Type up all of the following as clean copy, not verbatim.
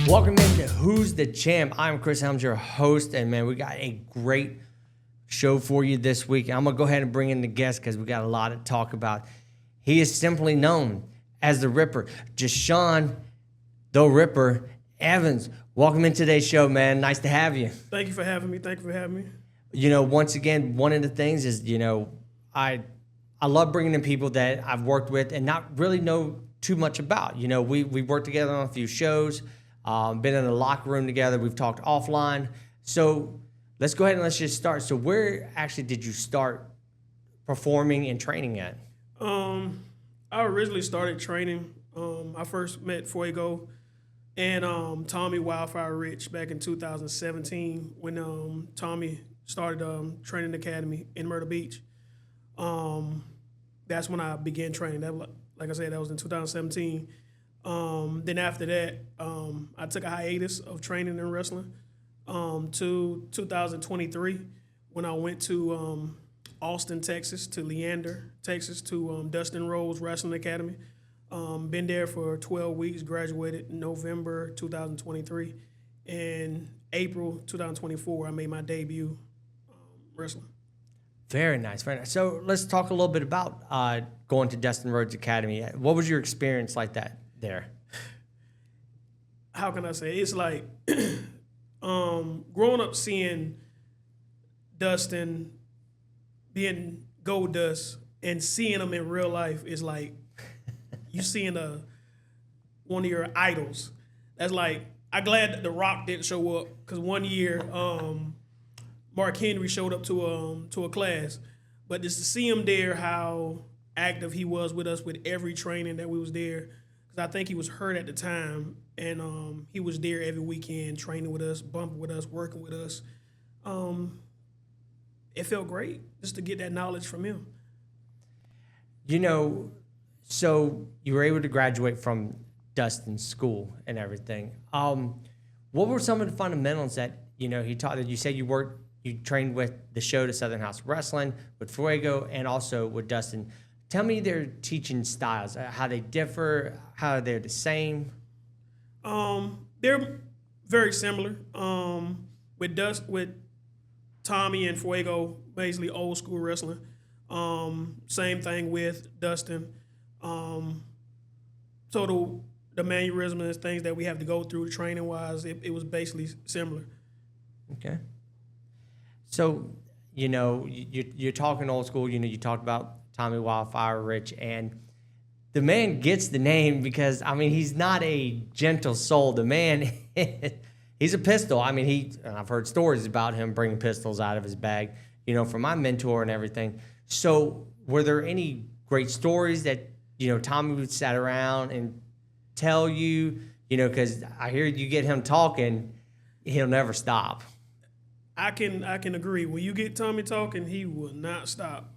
Welcome into Who's the Champ? I'm Chris Helms, your host, and man, we got a great show for you this week. I'm gonna go ahead and bring in the guest because we got a lot to talk about. He is simply known as the Ripper, Jashaun the Ripper Evans. Welcome in today's show, man. Nice to have you. Thank you for having me. You know, once again, one of the things is, I love bringing in people that I've worked with and not really know too much about. You know, we worked together on a few shows, been in the locker room together. We've talked offline. So let's go ahead and let's just start. So where actually did you start performing and training at? I originally started training. I first met Fuego and Tommy Wildfire Rich back in 2017 when Tommy started Training Academy in Myrtle Beach. That's when I began training. That, like I said, that was in 2017. Then after that, I took a hiatus of training and wrestling to 2023 when I went to Austin, Texas, to Leander, Texas, to Dustin Rhodes Wrestling Academy. Been there for 12 weeks, graduated in November 2023. In April 2024, I made my debut wrestling. Very nice, very nice. So let's talk a little bit about going to Dustin Rhodes Academy. What was your experience like that there? How can I say? It's like growing up seeing Dustin being Gold Dust and seeing him in real life is like you seeing one of your idols. That's like, I'm glad that The Rock didn't show up because one year Mark Henry showed up to a class, but just to see him there, how active he was with us with every training that we was there, because I think he was hurt at the time, and he was there every weekend training with us, bumping with us, working with us. It felt great just to get that knowledge from him. You know, so you were able to graduate from Dustin's school and everything. What were some of the fundamentals that, he taught that you said you trained with the show to Southern House Wrestling, with Fuego, and also with Dustin. Tell me their teaching styles, how they differ, how they're the same. They're very similar. With Tommy and Fuego, basically old school wrestling. Same thing with Dustin. So the mannerisms and things that we have to go through training wise, it was basically similar. Okay. So, you're talking old school, you talked about Tommy Wildfire Rich, and the man gets the name because, he's not a gentle soul. The man, he's a pistol. I've heard stories about him bringing pistols out of his bag, from my mentor and everything. So were there any great stories that, Tommy would sit around and tell you, because I hear you get him talking, he'll never stop. I can agree. When you get Tommy talking, he will not stop.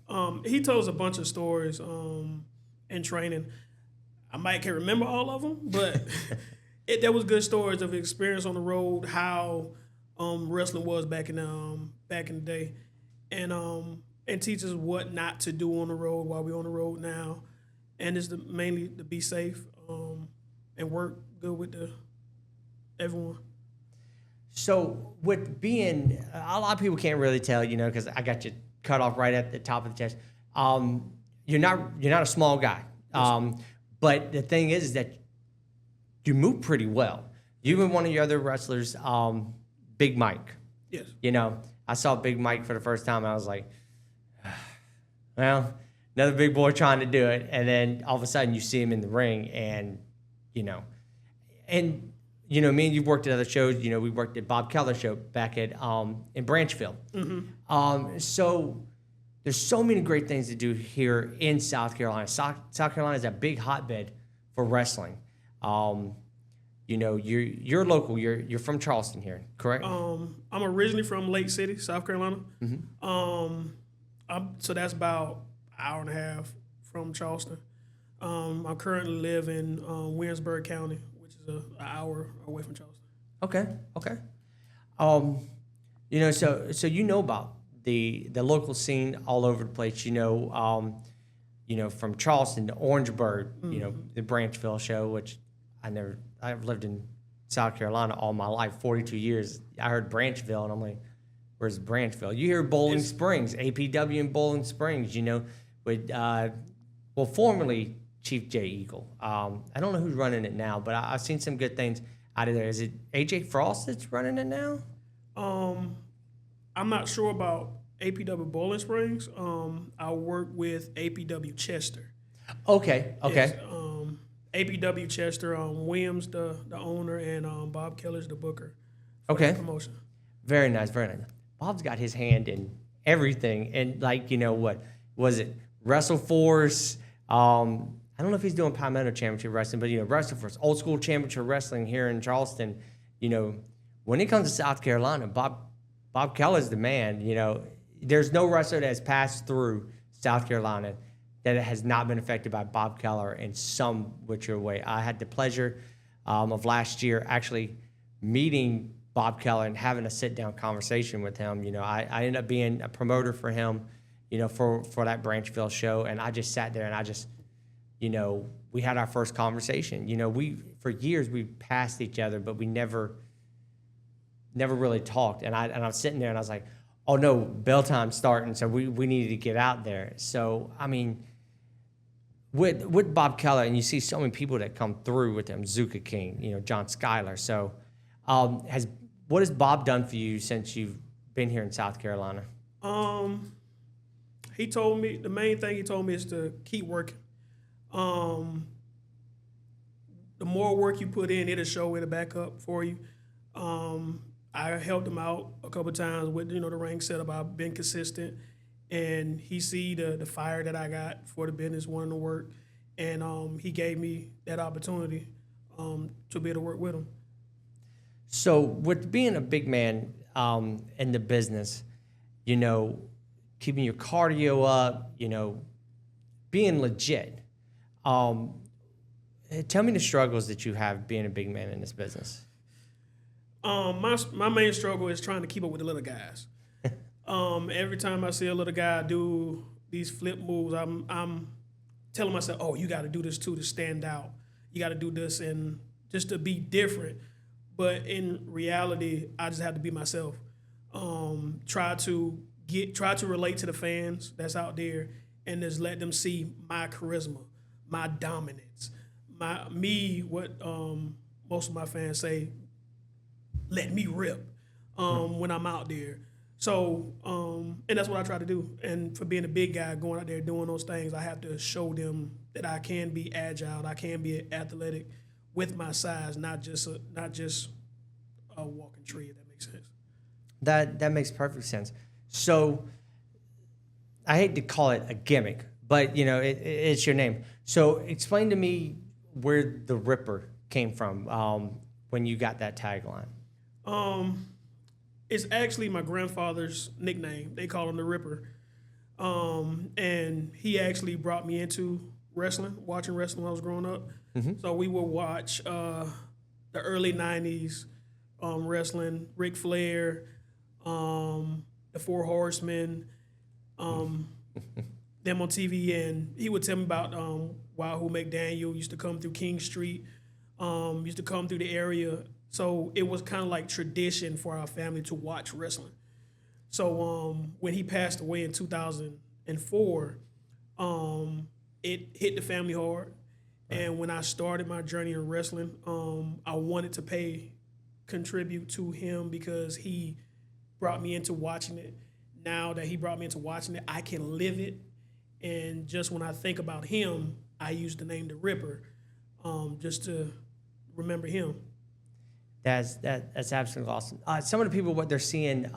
He tells a bunch of stories in training. I might can't remember all of them, but there was good stories of experience on the road, how wrestling was back in the day, and teaches what not to do on the road while we're on the road now, and it's mainly to be safe and work good with everyone. So with being, a lot of people can't really tell, because I got you cut off right at the top of the chest. You're not a small guy, but the thing is that you move pretty well. You and one of your other wrestlers, Big Mike. Yes. I saw Big Mike for the first time, and I was like, well, another big boy trying to do it, and then all of a sudden you see him in the ring, and me and you've worked at other shows. We worked at Bob Keller's show back at in Branchville. Mm-hmm. So there's so many great things to do here in South Carolina. South Carolina is a big hotbed for wrestling. You're local. You're from Charleston here, correct? I'm originally from Lake City, South Carolina. Mm-hmm. So that's about an hour and a half from Charleston. I currently live in Winsburg County, which is an hour away from Charleston. Okay. So about the local scene all over the place. From Charleston to Orangeburg. Mm-hmm. The Branchville show, which I've lived in South Carolina all my life, 42 years. I heard Branchville, and I'm like, where's Branchville? You hear Bowling Springs, APW in Bowling Springs, you know, with, formerly Chief J. Eagle. I don't know who's running it now, but I've seen some good things out of there. Is it AJ Frost that's running it now? I'm not sure about APW Bowling Springs. I work with APW Chester. Okay. Yes, APW Chester, Williams, the owner, and Bob Keller's the booker for Okay. that promotion. Very nice, very nice. Bob's got his hand in everything. And like, you know, what was it? WrestleForce. I don't know if he's doing Palmetto Championship Wrestling, but, you know, WrestleForce, old school championship wrestling here in Charleston. You know, when it comes to South Carolina, Bob Keller's the man. You know, there's no wrestler that has passed through South Carolina that has not been affected by Bob Keller in some which or way. I had the pleasure of last year actually meeting Bob Keller and having a sit-down conversation with him. You know, I ended up being a promoter for him, you know, for that Branchville show, and I just sat there and I just, you know, we had our first conversation. You know, for years we passed each other, but we never really talked. And I was sitting there and I was like, oh no, bell time's starting, so we needed to get out there. So I mean, with Bob Keller, and you see so many people that come through with him, Zuka King, you know, John Schuyler. So what has Bob done for you since you've been here in South Carolina? He told me, the main thing he told me is to keep working. The more work you put in, it'll show, it'll back up for you. I helped him out a couple of times with, you know, the ring setup. I've been consistent, and he see the fire that I got for the business, wanting to work, and he gave me that opportunity to be able to work with him. So with being a big man in the business, you know, keeping your cardio up, you know, being legit. Tell me the struggles that you have being a big man in this business. My main struggle is trying to keep up with the little guys. Every time I see a little guy do these flip moves, I'm telling myself, oh, you got to do this too to stand out. You got to do this and just to be different. But in reality, I just have to be myself. Try to relate to the fans that's out there and just let them see my charisma, my dominance, what most of my fans say, let me rip when I'm out there. So, and that's what I try to do. And for being a big guy, going out there doing those things, I have to show them that I can be agile, I can be athletic with my size, not just a walking tree, if that makes sense. That makes perfect sense. So, I hate to call it a gimmick, but, you know, it's your name. So, explain to me where the Ripper came from when you got that tagline. It's actually my grandfather's nickname. They call him the Ripper. And he actually brought me into watching wrestling when I was growing up. Mm-hmm. So we would watch the early 90s wrestling, Ric Flair, the Four Horsemen, them on TV. And he would tell me about Wahoo McDaniel used to come through King Street, used to come through the area. So it was kind of like tradition for our family to watch wrestling. So when he passed away in 2004, it hit the family hard. Right. And when I started my journey in wrestling, I wanted to contribute to him because he brought me into watching it. Now that he brought me into watching it, I can live it. And just when I think about him, I use the name The Ripper just to remember him. That's absolutely awesome. Some of the people, what they're seeing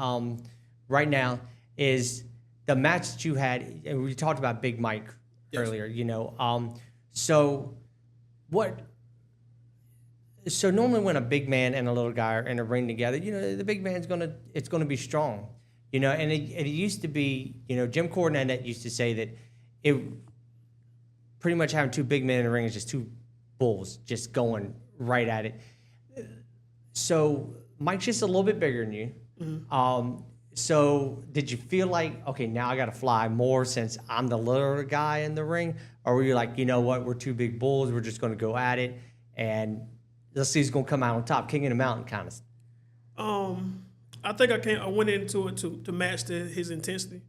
right now is the match that you had, and we talked about Big Mike earlier, you know. So normally when a big man and a little guy are in a ring together, you know, the big man's it's gonna be strong, you know. And it used to be, you know, Jim Cornette used to say that it pretty much having two big men in the ring is just two bulls just going right at it. So Mike's just a little bit bigger than you. Mm-hmm. So did you feel like, okay, now I got to fly more since I'm the little guy in the ring? Or were you like, you know what, we're two big bulls, we're just going to go at it? And let's see who's gonna come out on top, king of the mountain kind of. I think I went into it to match his intensity.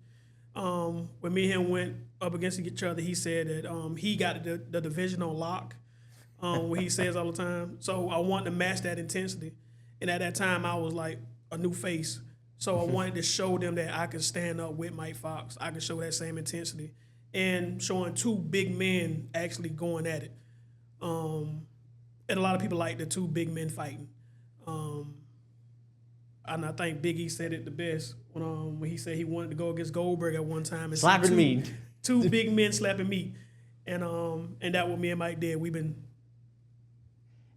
When me and him went up against each other, he said that he got the division on lock. What he says all the time. So I wanted to match that intensity, and at that time I was like a new face. So I wanted to show them that I could stand up with Mike Fox. I could show that same intensity, and showing two big men actually going at it. And a lot of people like the two big men fighting. And I think Big E said it the best when he said he wanted to go against Goldberg at one time and slapping meat. Two big men slapping meat, and that what me and Mike did. We've been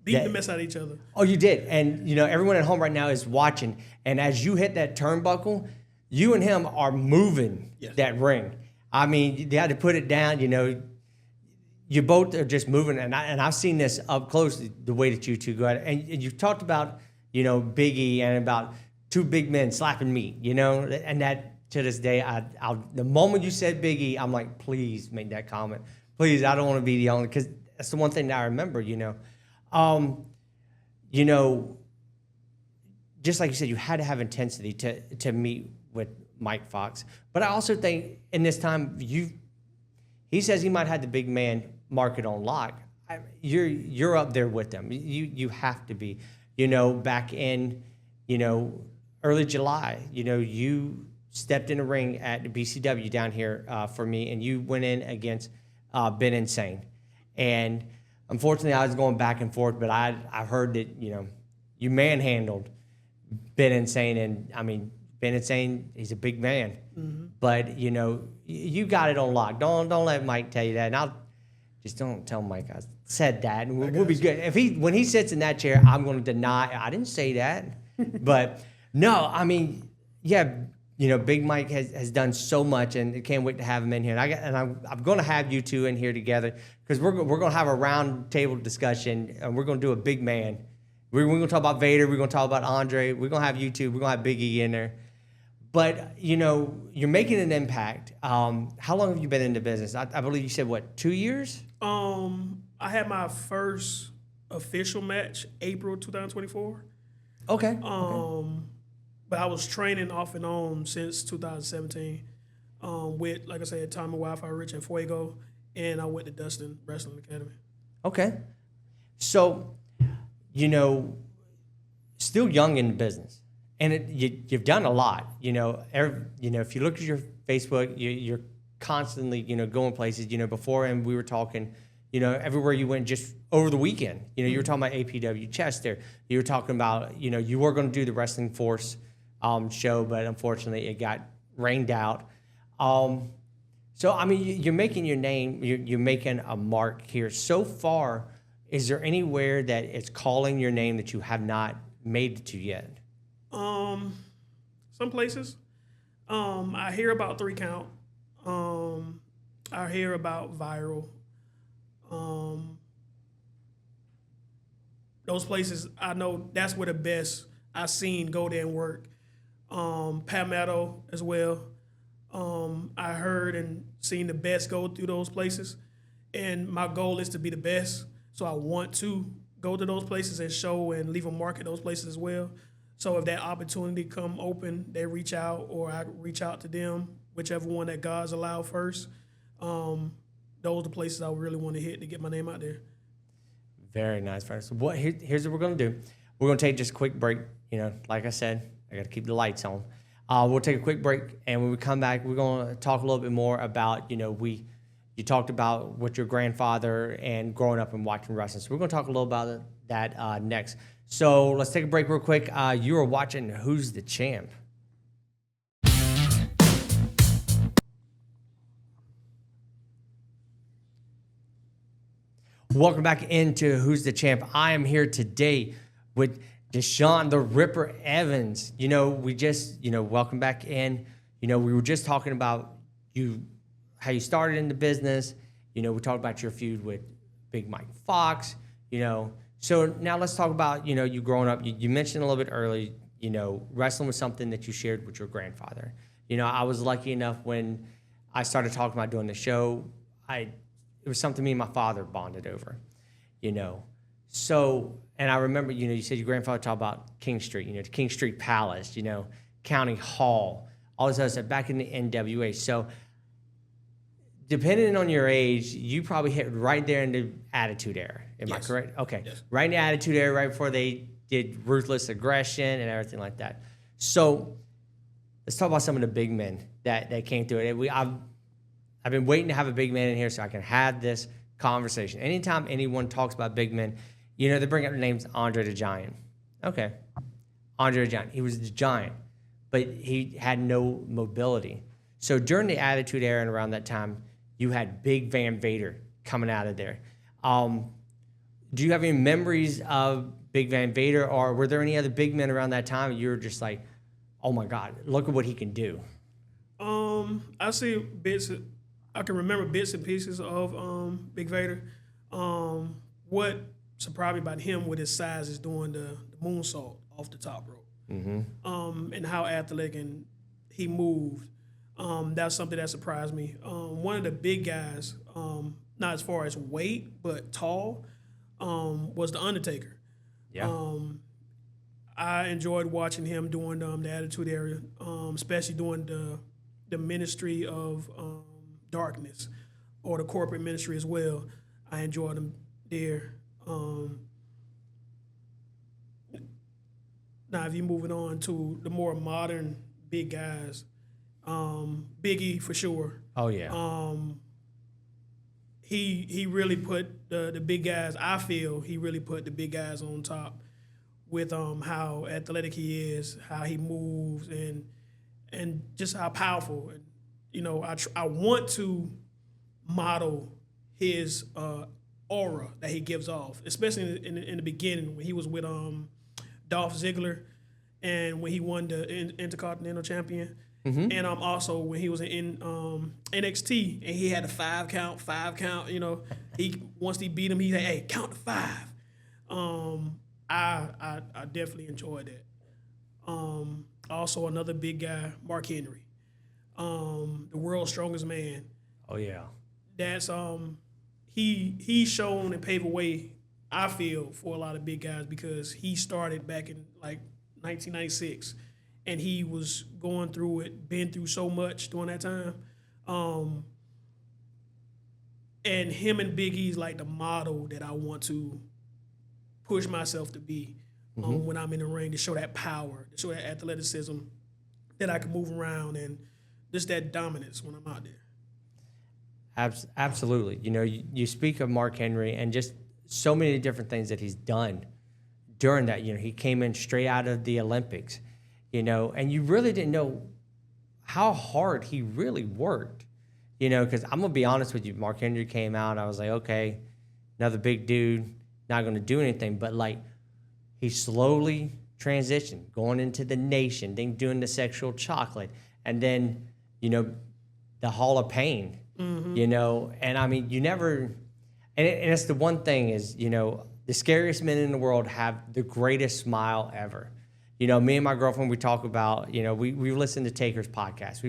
beating the mess out of each other. Oh, you did, and everyone at home right now is watching. And as you hit that turnbuckle, you and him are moving that ring. I mean, you had to put it down. You both are just moving, and I've seen this up close the way that you two go at it. And you've talked about Big E and about two big men slapping meat. And that to this day, the moment you said Big E, I'm like, please make that comment. Please, I don't want to be the only, because that's the one thing that I remember. Just like you said, you had to have intensity to meet with Mike Fox. But I also think in this time, he says he might have the big man market on lock. You're up there with them. You have to be. Back in early July, you stepped in a ring at the BCW down here for me, and you went in against Ben Insane. And unfortunately, I was going back and forth, but I heard that you manhandled Ben Insane, and I mean Ben Insane, he's a big man, but you got it on lock. Don't let Mike tell you that, and I'll just don't tell Mike I said that, and we'll be good. When he sits in that chair, I'm going to deny I didn't say that, but no, I mean Big Mike has done so much, and I can't wait to have him in here. And I'm going to have you two in here together because we're going to have a round table discussion, and we're going to do a big man. We're going to talk about Vader. We're going to talk about Andre. We're going to have you two. We're going to have Big E in there. But you're making an impact. How long have you been in the business? I believe you said 2 years? I had my first official match April 2024. Okay. But I was training off and on since 2017 with, like I said, Tommy Wi-Fi, Rich, and Fuego, and I went to Dustin Wrestling Academy. Okay. So, still young in the business, and you've done a lot. If you look at your Facebook, you're constantly, going places. Before, and we were talking, everywhere you went just over the weekend. You were talking about APW Chester. You were talking about, you were going to do the Wrestling Force show, but unfortunately it got rained out. So, I mean, you're making your name, you're making a mark here. So far, is there anywhere that it's calling your name that you have not made it to yet? Some places. I hear about 3 Count. I hear about Viral. Those places, I know that's where the best I've seen go there and work. Palmetto as well. I heard and seen the best go through those places, and my goal is to be the best. So I want to go to those places and show and leave a mark at those places as well. So if that opportunity come open, they reach out or I reach out to them, whichever one that God's allowed first. Those are the places I really want to hit to get my name out there. Very nice, friends. So here's what we're going to do. We're going to take just a quick break. Like I said, I got to keep the lights on. We'll take a quick break, and when we come back, we're going to talk a little bit more about, you talked about what your grandfather and growing up and watching wrestling. So we're going to talk a little about that next. So let's take a break real quick. You are watching Who's the Champ? Welcome back into Who's the Champ. I am here today with Jashaun the Ripper Evans. We just, welcome back in. We were just talking about how you started in the business. We talked about your feud with Big Mike Fox, So now let's talk about, you growing up. You mentioned a little bit earlier, wrestling was something that you shared with your grandfather. I was lucky enough when I started talking about doing the show, it was something me and my father bonded over, So, and I remember, you said your grandfather talked about King Street, the King Street Palace, County Hall, all this other stuff back in the NWA. So, depending on your age, you probably hit right there in the Attitude Era. Am I correct? Okay. Yes. Right in the Attitude Era, right before they did Ruthless Aggression and everything like that. So, let's talk about some of the big men that came through it. I've been waiting to have a big man in here so I can have this conversation. Anytime anyone talks about big men, they bring up the names Andre the Giant. Okay. Andre the Giant. He was the Giant, but he had no mobility. So during the Attitude Era and around that time, you had Big Van Vader coming out of there. Do you have any memories of Big Van Vader, or were there any other big men around that time you were just like, oh my God, look at what he can do? I see bits. I can remember bits and pieces of Big Vader. What surprised me about him with his size is doing the moonsault off the top rope, and how athletic and he moved. That's something that surprised me. One of the big guys, not as far as weight but tall, was the Undertaker. Yeah. I enjoyed watching him doing the Attitude Era, especially doing the ministry of darkness, or the corporate ministry as well. I enjoyed him there. Now, if you're moving on to the more modern big guys, Biggie for sure. Oh yeah. He really put the big guys. I feel he really put the big guys on top with how athletic he is, how he moves, and just how powerful. And I want to model his aura that he gives off, especially in the beginning when he was with Dolph Ziggler, and when he won the Intercontinental Champion, and also when he was in NXT and he had a 5 count. He once he beat him, he said, "Hey, count to 5." I definitely enjoyed that. Also another big guy, Mark Henry, the world's strongest man. Oh yeah. That's he's shown and paved a way, I feel, for a lot of big guys, because he started back in like 1996, and he was going through it, been through so much during that time. And him and Big E's like the model that I want to push myself to be when I'm in the ring, to show that power, to show that athleticism, that I can move around, and just that dominance when I'm out there. Absolutely. You speak of Mark Henry and just so many different things that he's done during that. He came in straight out of the Olympics, and you really didn't know how hard he really worked, because I'm going to be honest with you. Mark Henry came out, and I was like, okay, another big dude, not going to do anything. But, like, he slowly transitioned, going into the Nation, then doing the Sexual Chocolate, and then, the Hall of Pain. And I mean, you never, and it's the one thing is, the scariest men in the world have the greatest smile ever. Me and my girlfriend, we talk about, we listen to Taker's podcast.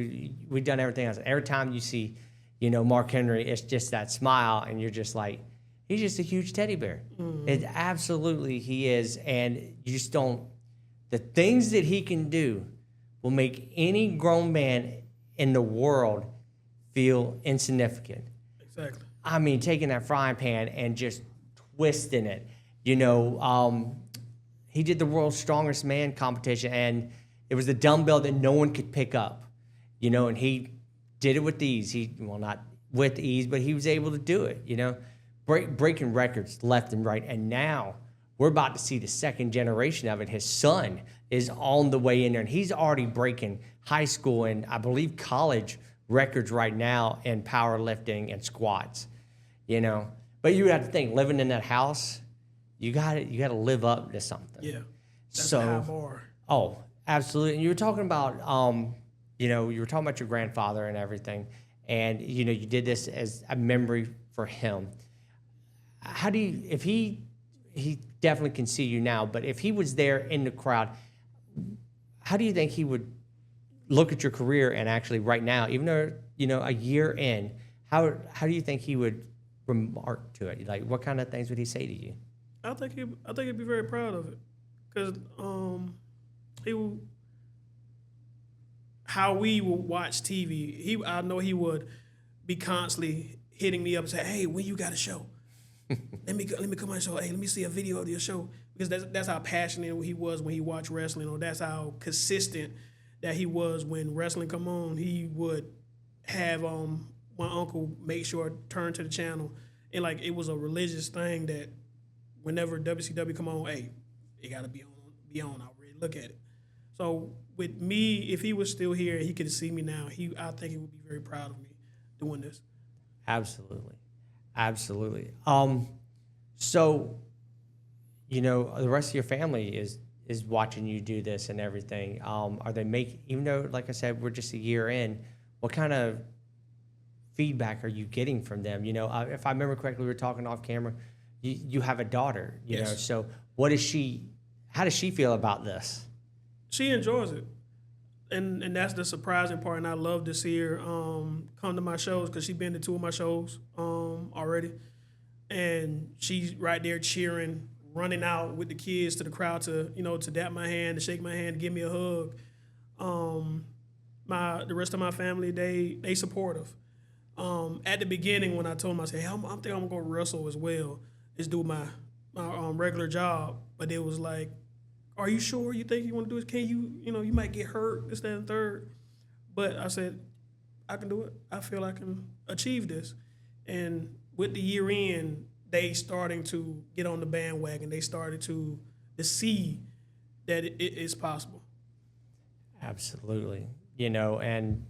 We've done everything else. Every time you see, Mark Henry, it's just that smile, and you're just like, he's just a huge teddy bear. It absolutely he is, and you just don't, the things that he can do will make any grown man in the world feel insignificant. Exactly. I mean, taking that frying pan and just twisting it. He did the world's strongest man competition, and it was the dumbbell that no one could pick up. And he did it with ease. Not with ease, but he was able to do it. Breaking records left and right. And now we're about to see the second generation of it. His son is on the way in there, and he's already breaking high school and I believe college records right now in powerlifting and squats, But you have to think, living in that house, you got to live up to something. Yeah, that's so, a high bar. Oh, absolutely. And you were talking about, you were talking about your grandfather and everything, and you did this as a memory for him. How do you, if he definitely can see you now, but if he was there in the crowd, how do you think he would look at your career and actually right now, even though, a year in, how do you think he would remark to it? Like, what kind of things would he say to you? I think he'd be very proud of it, because he will, how we will watch TV. I know he would be constantly hitting me up and say, "Hey, when you got a show? let me come on the show. Hey, let me see a video of your show." Because that's how passionate he was when he watched wrestling, or that's how consistent that he was when wrestling come on. He would have my uncle make sure to turn to the channel, and like it was a religious thing that whenever WCW come on, hey, it gotta be on. I'll really look at it. So with me, if he was still here, he could see me now. I think he would be very proud of me doing this. Absolutely. Absolutely. So, the rest of your family is watching you do this and everything. Are they even though, like I said, we're just a year in, what kind of feedback are you getting from them? If I remember correctly, we were talking off camera, you have a daughter, Yes. So how does she feel about this? She enjoys it. And that's the surprising part, and I love to see her come to my shows, because she's been to 2 of my shows already, and she's right there cheering, running out with the kids to the crowd to dap my hand, to shake my hand, to give me a hug. The rest of my family, they supportive. At the beginning, when I told them, I said, hey, I'm thinking I'm gonna wrestle as well as do my regular job, but it was like, are you sure you think you want to do this? Can you might get hurt, this, that, and third. But I said, I can do it. I feel I can achieve this. And with the year end, they starting to get on the bandwagon. They started to see that it is possible. Absolutely. And,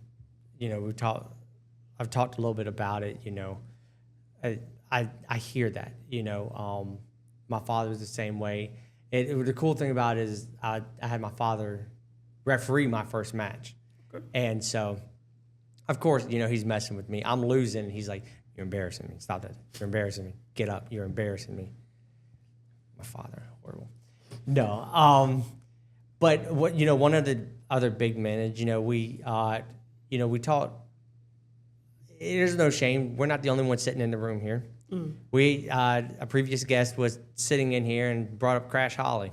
I've talked a little bit about it, I hear that, my father was the same way. The cool thing about it is I had my father referee my first match. Okay. And so, of course, he's messing with me. I'm losing. And he's like, you're embarrassing me. Stop that. You're embarrassing me. Get up. You're embarrassing me. My father, horrible. No. But what, one of the other big men, we taught, there's no shame. We're not the only ones sitting in the room here. A previous guest was sitting in here and brought up Crash Holly.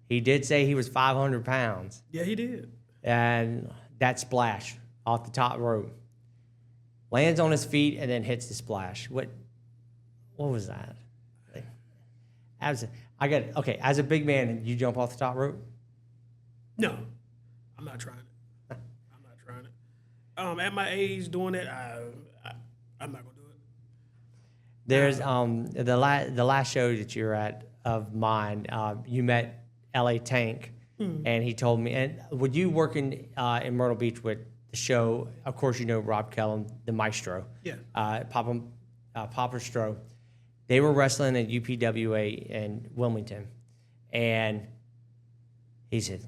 He did say he was 500 pounds. Yeah, he did. And that splash off the top rope, lands on his feet and then hits the splash. What was that? As a big man, you jump off the top rope? No, I'm not trying it. At my age, doing it, I'm not gonna do it. There's the last show that you were at of mine. You met L.A. Tank, and he told me. And were you working in Myrtle Beach with the show? Of course, Rob Kellum, the Maestro. Yeah. Papa Stro. They were wrestling at UPWA in Wilmington, and he said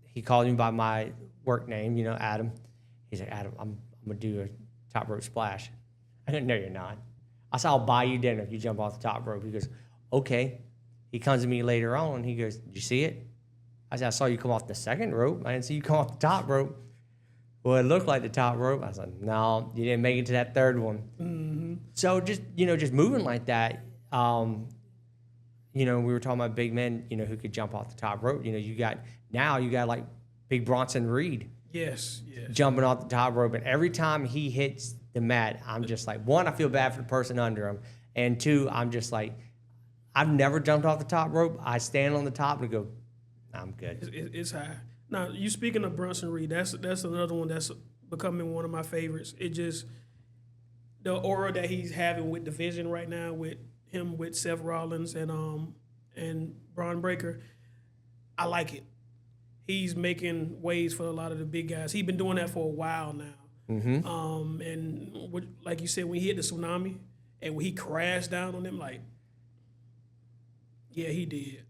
he called me by my work name, Adam. He's like, Adam, I'm gonna do a top rope splash. I didn't know you're not. I said, I'll buy you dinner if you jump off the top rope. He goes, okay. He comes to me later on, and he goes, did you see it? I said, I saw you come off the second rope. I didn't see you come off the top rope. Well, it looked like the top rope. I said, no, you didn't make it to that third one. Mm-hmm. So just moving like that, we were talking about big men, who could jump off the top rope. You got like Big Bronson Reed. Yes. Jumping off the top rope. And every time he hits the mat, I'm just like, one, I feel bad for the person under him. And two, I'm just like, I've never jumped off the top rope. I stand on the top and go, I'm good. It's high. Now, you speaking of Bronson Reed, that's another one that's becoming one of my favorites. It just, the aura that he's having with division right now, with him, with Seth Rollins and Braun Breaker, I like it. He's making ways for a lot of the big guys. He's been doing that for a while now. Mm-hmm. And like you said, when he hit the tsunami and when he crashed down on them, like, yeah, he did.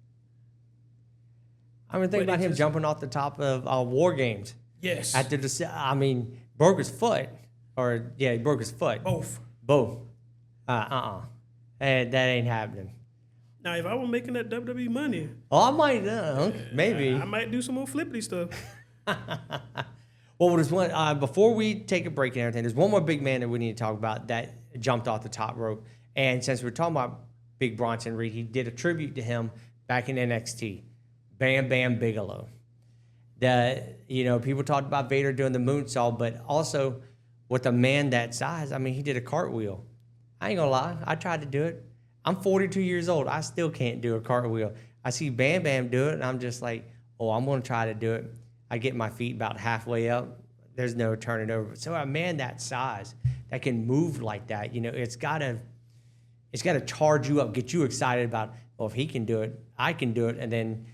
I mean, think about him jumping off the top of War Games. Yes. Broke his foot. He broke his foot. Both. And that ain't happening. Now, if I were making that WWE money, I might, maybe. I might do some more flippity stuff. Well, there's one, before we take a break and everything, there's one more big man that we need to talk about that jumped off the top rope. And since we're talking about Big Bronson Reed. He did a tribute to him back in NXT. Bam Bam Bigelow. People talked about Vader doing the moonsault, but also with a man that size, I mean, he did a cartwheel. I ain't gonna lie, I tried to do it. I'm 42 years old. I still can't do a cartwheel. I see Bam Bam do it, and I'm just like, oh, I'm gonna try to do it. I get my feet about halfway up. There's no turning over. So a man that size that can move like that, it's gotta charge you up, get you excited about, well, if he can do it, I can do it. And then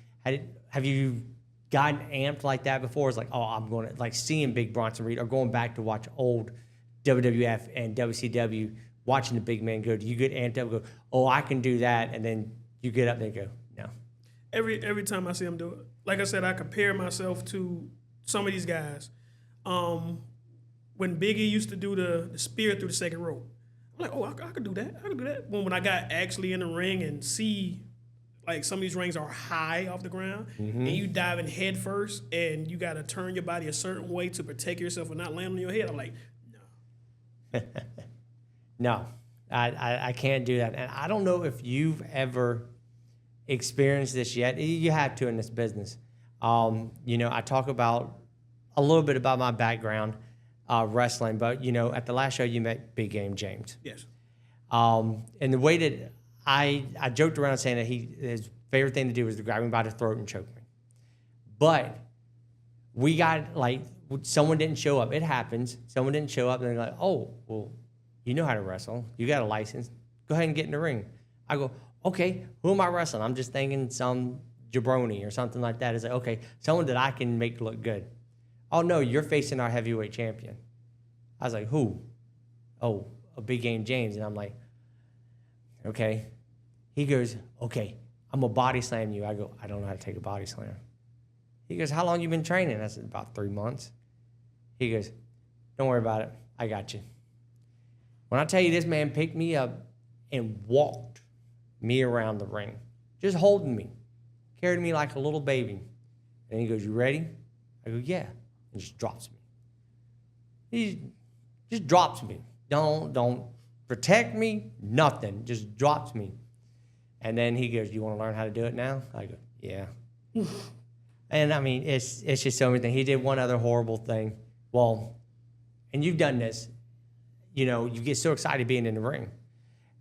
have you gotten amped like that before? It's like, oh, I'm going to, like, seeing Big Bronson Reed or going back to watch old WWF and WCW, watching the big man go, do you get amped up and go, oh, I can do that? And then you get up there and go, no. Every time I see him do it, like I said, I compare myself to some of these guys. When Biggie used to do the spear through the second rope, I'm like, oh, I could do that. I could do that. When I got actually in the ring and see, like, some of these rings are high off the ground, and you dive in head first, and you got to turn your body a certain way to protect yourself and not land on your head. I'm like, no. No, I can't do that. And I don't know if you've ever experienced this yet. You have to in this business. I talk about a little bit about my background, wrestling, but, at the last show you met Big Game James. Yes. And the way that I joked around saying that his favorite thing to do was to grab me by the throat and choke me. But we got, like, someone didn't show up. It happens. Someone didn't show up, and they're like, oh, well, you know how to wrestle. You got a license. Go ahead and get in the ring. I go, okay, who am I wrestling? I'm just thinking some jabroni or something like that. It's like, okay, someone that I can make look good. Oh, no, you're facing our heavyweight champion. I was like, who? Oh, a Big Game James. And I'm like, okay. He goes, okay, I'm going to body slam you. I go, I don't know how to take a body slam. He goes, how long you been training? I said, about 3 months. He goes, don't worry about it. I got you. When I tell you this man picked me up and walked me around the ring, just holding me, carried me like a little baby. And he goes, you ready? I go, yeah. And just drops me. He just drops me. Don't protect me, nothing. Just drops me. And then he goes, you want to learn how to do it now? I go, yeah. And I mean, it's just so many things. He did one other horrible thing. Well, and you've done this. You get so excited being in the ring.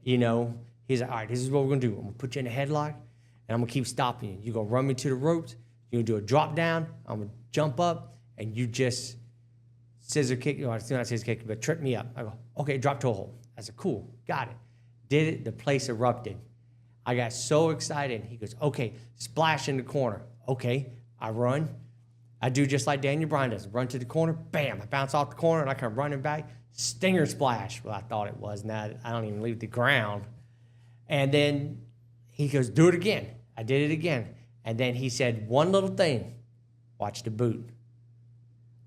He's like, all right, this is what we're going to do. I'm going to put you in a headlock, and I'm going to keep stopping you. You're going to run me to the ropes. You're going to do a drop down. I'm going to jump up, and you just scissor kick, or it's not scissor kick, but trip me up. I go, okay, drop toe hold. I said, cool, got it. Did it, the place erupted. I got so excited. He goes, okay, splash in the corner. Okay, I run. I do just like Daniel Bryan does. Run to the corner, bam, I bounce off the corner, and I come running back. Stinger splash, well, I thought it was. Now I don't even leave the ground. And then he goes, do it again. I did it again. And then he said one little thing, watch the boot.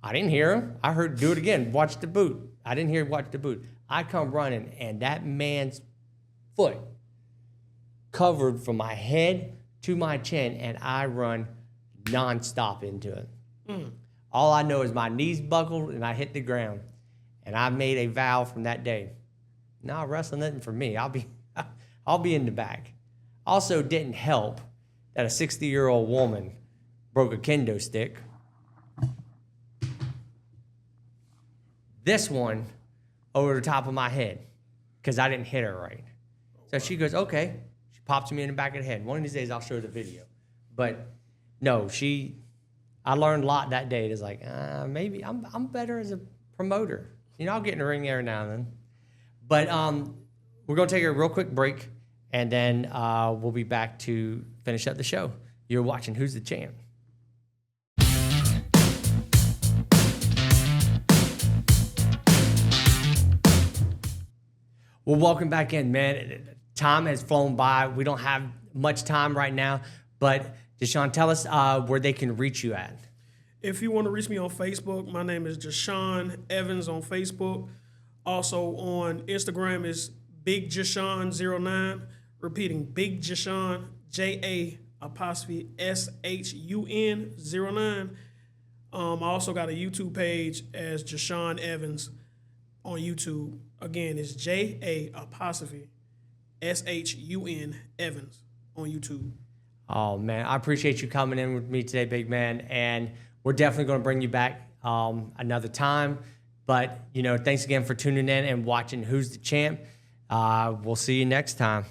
I didn't hear him. I heard do it again, watch the boot. I didn't hear watch the boot. I come running, and that man's foot covered from my head to my chin, and I run nonstop into it. All I know is my knees buckled, and I hit the ground. And I made a vow from that day. No, wrestling isn't for me. I'll be in the back. Also, didn't help that a 60-year-old woman broke a kendo stick. This one over the top of my head because I didn't hit her right. So she goes, okay. She pops me in the back of the head. One of these days I'll show the video. But no, I learned a lot that day. It's like, maybe I'm better as a promoter. I'll get in the ring every now and then. But we're going to take a real quick break, and then we'll be back to finish up the show. You're watching Who's the Champ? Well, welcome back in, man. Time has flown by. We don't have much time right now. But, Jashaun, tell us where they can reach you at. If you want to reach me on Facebook, my name is Jashaun Evans on Facebook. Also on Instagram is Big Jashaun09. Repeating, Big Jashaun, JA_SHUN 09. I also got a YouTube page as Jashaun Evans on YouTube. Again, it's JA_SHUN 09. Shun Evans on YouTube. Oh, man, I appreciate you coming in with me today, big man. And we're definitely going to bring you back another time. But, thanks again for tuning in and watching Who's the Champ. We'll see you next time.